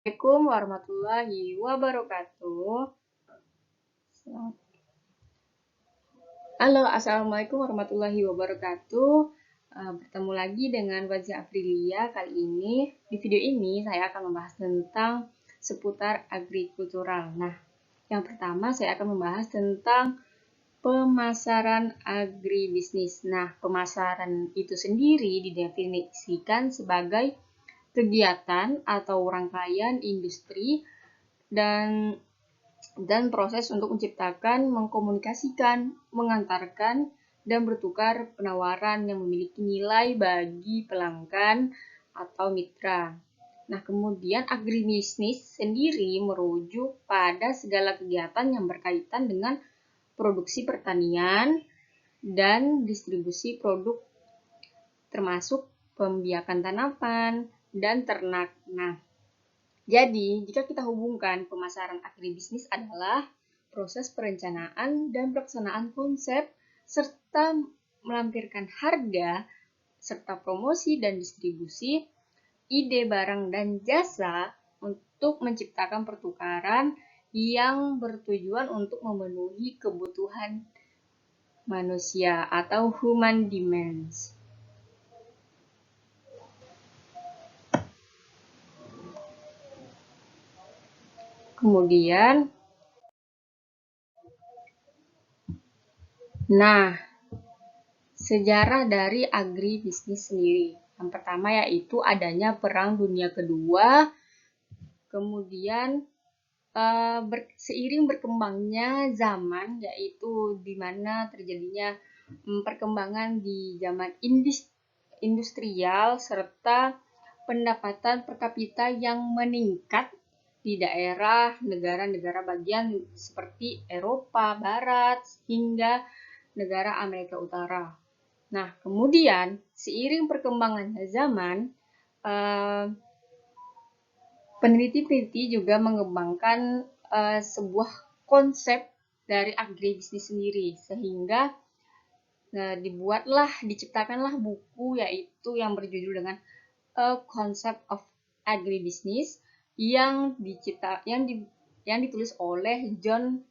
Assalamualaikum warahmatullahi wabarakatuh. Halo, Assalamualaikum warahmatullahi wabarakatuh. Bertemu lagi dengan Wazia Aprilia. Kali ini, di video ini saya akan membahas tentang seputar agrikultural. Nah, yang pertama saya akan membahas tentang pemasaran agribisnis. Nah, pemasaran itu sendiri didefinisikan sebagai kegiatan atau rangkaian industri dan proses untuk menciptakan, mengkomunikasikan, mengantarkan, dan bertukar penawaran yang memiliki nilai bagi pelanggan atau mitra. Nah, kemudian agribisnis sendiri merujuk pada segala kegiatan yang berkaitan dengan produksi pertanian dan distribusi produk termasuk pembiakan tanaman dan ternak. Nah, jadi, jika kita hubungkan pemasaran agribisnis adalah proses perencanaan dan pelaksanaan konsep serta melampirkan harga serta promosi dan distribusi ide barang dan jasa untuk menciptakan pertukaran yang bertujuan untuk memenuhi kebutuhan manusia atau human demands. Kemudian, sejarah dari agribisnis sendiri. Yang pertama yaitu adanya Perang Dunia Kedua, kemudian seiring berkembangnya zaman, yaitu di mana terjadinya perkembangan di zaman industrial serta pendapatan per kapita yang meningkat di daerah negara-negara bagian seperti Eropa Barat hingga negara Amerika Utara. Nah, kemudian seiring perkembangannya zaman, peneliti-peneliti juga mengembangkan sebuah konsep dari agribisnis sendiri, sehingga diciptakanlah buku yaitu yang berjudul dengan A Concept of Agribusiness yang ditulis oleh John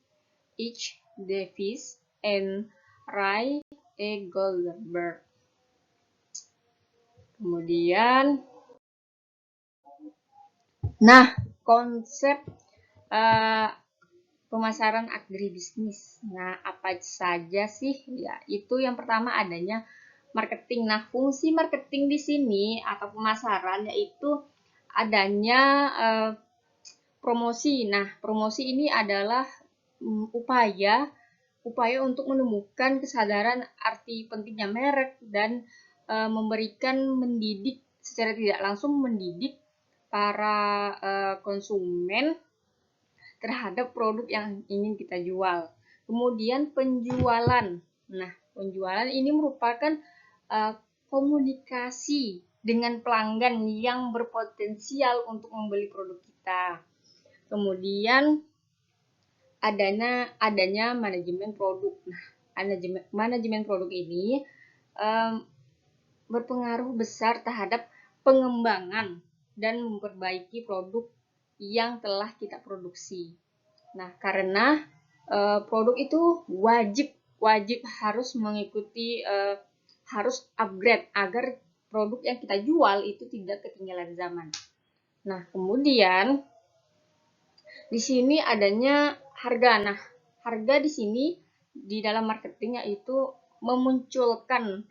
H. Davis and Ray E. Goldberg. Kemudian, konsep pemasaran agribisnis. Nah, apa saja sih? Ya, itu yang pertama adanya marketing. Nah, fungsi marketing di sini atau pemasaran yaitu adanya promosi. Nah, promosi ini adalah upaya untuk menemukan kesadaran arti pentingnya merek dan mendidik secara tidak langsung mendidik para konsumen terhadap produk yang ingin kita jual. Kemudian penjualan. Nah, penjualan ini merupakan komunikasi dengan pelanggan yang berpotensial untuk membeli produk kita. Kemudian adanya manajemen produk. Nah, manajemen produk ini berpengaruh besar terhadap pengembangan dan memperbaiki produk yang telah kita produksi. Nah, karena produk itu wajib harus mengikuti harus upgrade agar produk yang kita jual itu tidak ketinggalan zaman. Nah, kemudian di sini adanya harga. Nah, harga di sini di dalam marketing yaitu memunculkan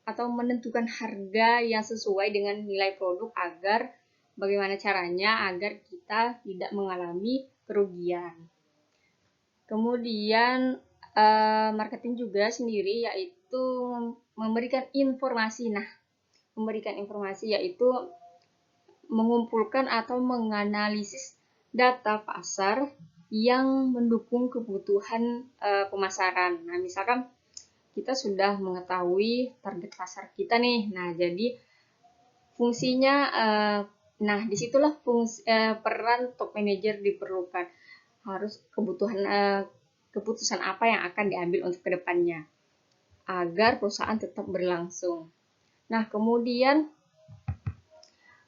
atau menentukan harga yang sesuai dengan nilai produk agar bagaimana caranya agar kita tidak mengalami kerugian. Kemudian marketing juga sendiri yaitu memberikan informasi. Nah, memberikan informasi yaitu mengumpulkan atau menganalisis data pasar yang mendukung kebutuhan pemasaran. Nah, misalkan kita sudah mengetahui target pasar kita nih. Nah, jadi fungsinya, disitulah peran top manager diperlukan. Harus keputusan apa yang akan diambil untuk kedepannya agar perusahaan tetap berlangsung. Nah, kemudian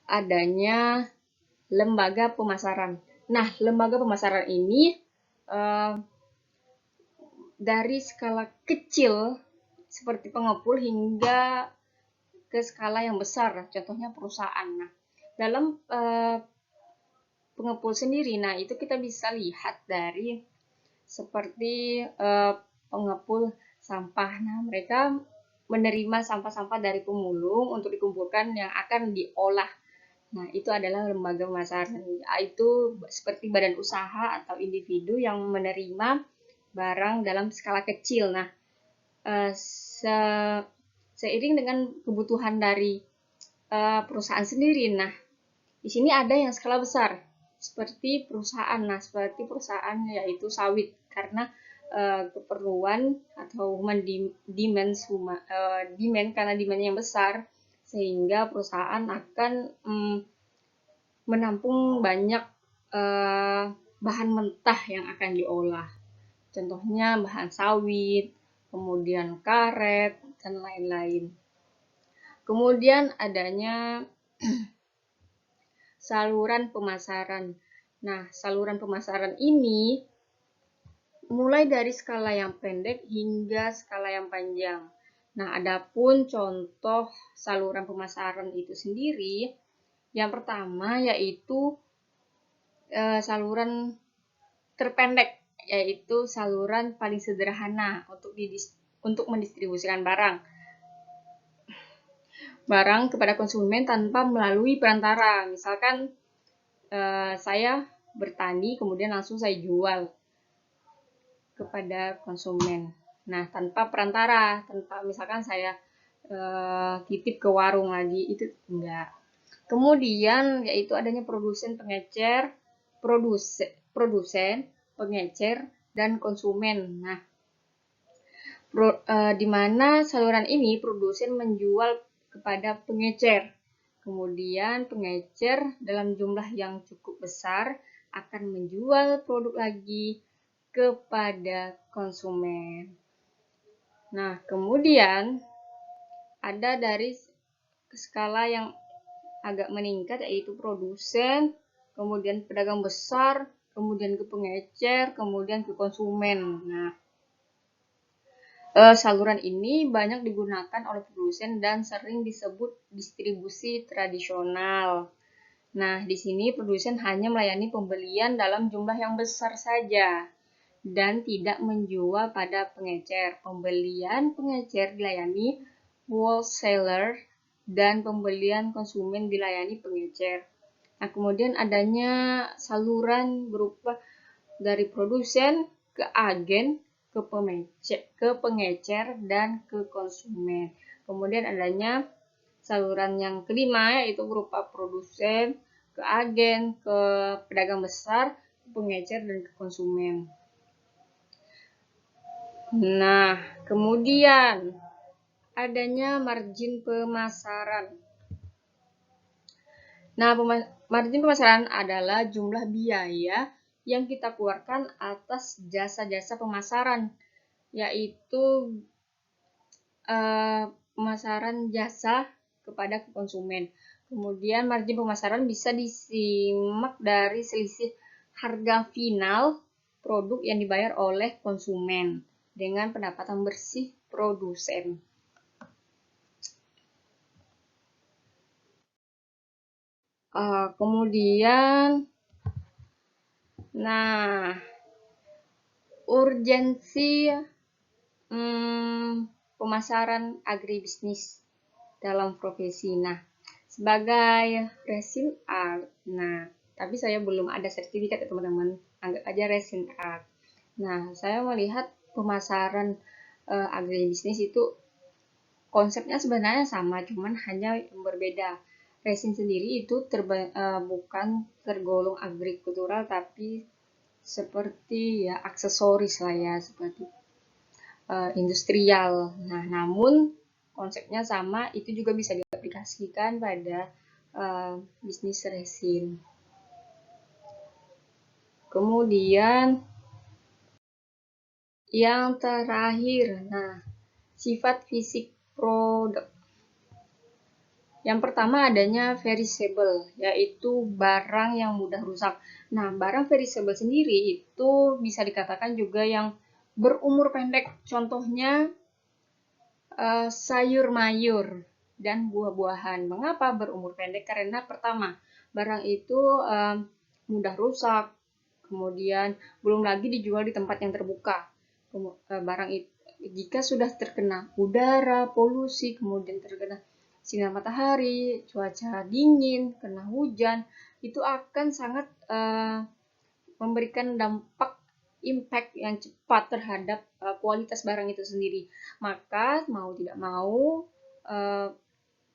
adanya lembaga pemasaran. Nah, lembaga pemasaran ini dari skala kecil seperti pengepul hingga ke skala yang besar, contohnya perusahaan. Nah, dalam pengepul sendiri, nah itu kita bisa lihat dari seperti pengepul sampah. Nah, mereka menerima sampah-sampah dari pemulung untuk dikumpulkan yang akan diolah. Nah, itu adalah lembaga pemasaran. Itu seperti badan usaha atau individu yang menerima barang dalam skala kecil. Nah, seiring dengan kebutuhan dari perusahaan sendiri. Nah, di sini ada yang skala besar seperti perusahaan. Nah, seperti perusahaan yaitu sawit karena keperluan atau demand karena demandnya yang besar sehingga perusahaan akan menampung banyak bahan mentah yang akan diolah. Contohnya bahan sawit, kemudian karet, dan lain-lain. Kemudian adanya saluran pemasaran. Nah, saluran pemasaran ini mulai dari skala yang pendek hingga skala yang panjang. Nah, adapun contoh saluran pemasaran itu sendiri, yang pertama yaitu saluran terpendek, yaitu saluran paling sederhana untuk mendistribusikan barang kepada konsumen tanpa melalui perantara. Misalkan saya bertani kemudian langsung saya jual kepada konsumen. Nah, tanpa perantara, tanpa misalkan saya titip ke warung lagi, itu enggak. Kemudian yaitu adanya produsen, pengecer, dan konsumen. Nah, di mana saluran ini produsen menjual kepada pengecer. Kemudian pengecer dalam jumlah yang cukup besar akan menjual produk lagi kepada konsumen. Nah, kemudian ada dari skala yang agak meningkat yaitu produsen, kemudian pedagang besar, kemudian ke pengecer, kemudian ke konsumen. Nah, saluran ini banyak digunakan oleh produsen dan sering disebut distribusi tradisional. Nah, di sini produsen hanya melayani pembelian dalam jumlah yang besar saja dan tidak menjual pada pengecer. Pembelian pengecer dilayani wholesaler dan pembelian konsumen dilayani pengecer. Nah, kemudian adanya saluran berupa dari produsen ke agen, ke pengecer, dan ke konsumen. Kemudian adanya saluran yang kelima yaitu berupa produsen, ke agen, ke pedagang besar, ke pengecer, dan ke konsumen. Nah, kemudian adanya margin pemasaran. Nah, margin pemasaran adalah jumlah biaya yang kita keluarkan atas jasa-jasa pemasaran, yaitu pemasaran jasa kepada konsumen. Kemudian margin pemasaran bisa disimak dari selisih harga final produk yang dibayar oleh konsumen dengan pendapatan bersih produsen. Kemudian, nah, urgensi pemasaran agribisnis dalam profesi. Nah, sebagai resin art, nah, tapi saya belum ada sertifikat ya teman-teman, anggap aja resin art. Nah, saya melihat pemasaran agribisnis itu konsepnya sebenarnya sama, cuman hanya yang berbeda. Resin sendiri itu bukan tergolong agrikultural, tapi seperti ya aksesoris lah ya, seperti industrial. Nah, namun konsepnya sama, itu juga bisa diaplikasikan pada bisnis resin. Kemudian yang terakhir, nah, sifat fisik produk. Yang pertama adanya perishable, yaitu barang yang mudah rusak. Nah, barang perishable sendiri itu bisa dikatakan juga yang berumur pendek. Contohnya sayur mayur dan buah-buahan. Mengapa berumur pendek? Karena pertama, barang itu mudah rusak, kemudian belum lagi dijual di tempat yang terbuka. Barang itu jika sudah terkena udara, polusi, kemudian terkena sinar matahari, cuaca dingin, kena hujan, itu akan sangat memberikan dampak impact yang cepat terhadap kualitas barang itu sendiri. Maka mau tidak mau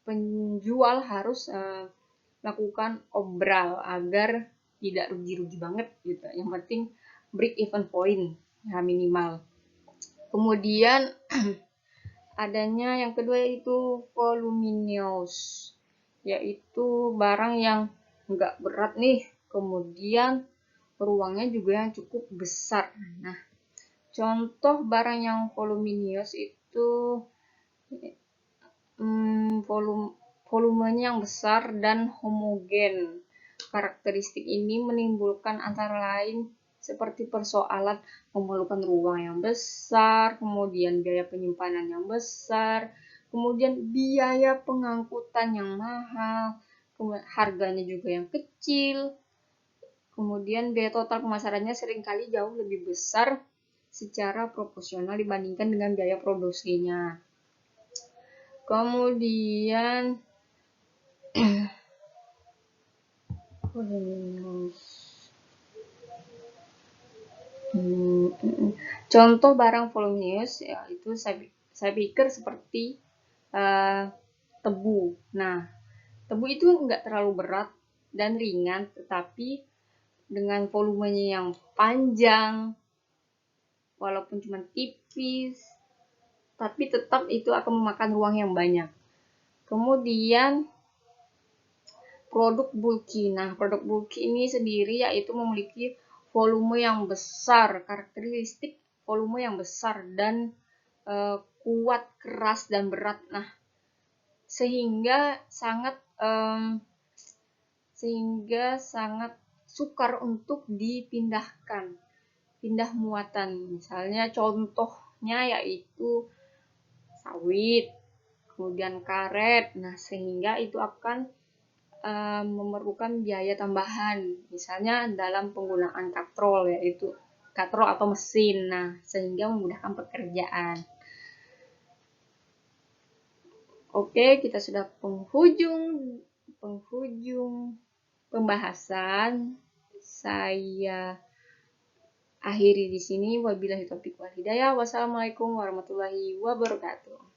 penjual harus lakukan obral agar tidak rugi-rugi banget gitu. Yang penting break even point ya minimal. Kemudian adanya yang kedua yaitu voluminous, yaitu barang yang enggak berat nih, kemudian ruangnya juga yang cukup besar. Nah, contoh barang yang voluminous itu volumenya yang besar dan homogen. Karakteristik ini menimbulkan antara lain seperti persoalan memerlukan ruang yang besar, kemudian biaya penyimpanan yang besar, kemudian biaya pengangkutan yang mahal, harganya juga yang kecil, kemudian biaya total pemasarannya seringkali jauh lebih besar secara proporsional dibandingkan dengan biaya produksinya. Kemudian contoh barang voluminous yaitu saya pikir seperti tebu. Nah, tebu itu enggak terlalu berat dan ringan, tetapi dengan volumenya yang panjang, walaupun cuma tipis, tapi tetap itu akan memakan ruang yang banyak. Kemudian produk bulky. Nah, produk bulky ini sendiri yaitu memiliki volume yang besar, karakteristik volume yang besar dan kuat, keras dan berat. Nah, sehingga sangat sukar untuk dipindahkan, pindah muatan. Misalnya contohnya yaitu sawit, kemudian karet. Nah, sehingga itu akan memerlukan biaya tambahan, misalnya dalam penggunaan katrol, yaitu katrol atau mesin. Nah, sehingga memudahkan pekerjaan. Oke, kita sudah penghujung pembahasan. Saya akhiri di sini. Wabillahi taufiq wal hidayah. Wassalamualaikum warahmatullahi wabarakatuh.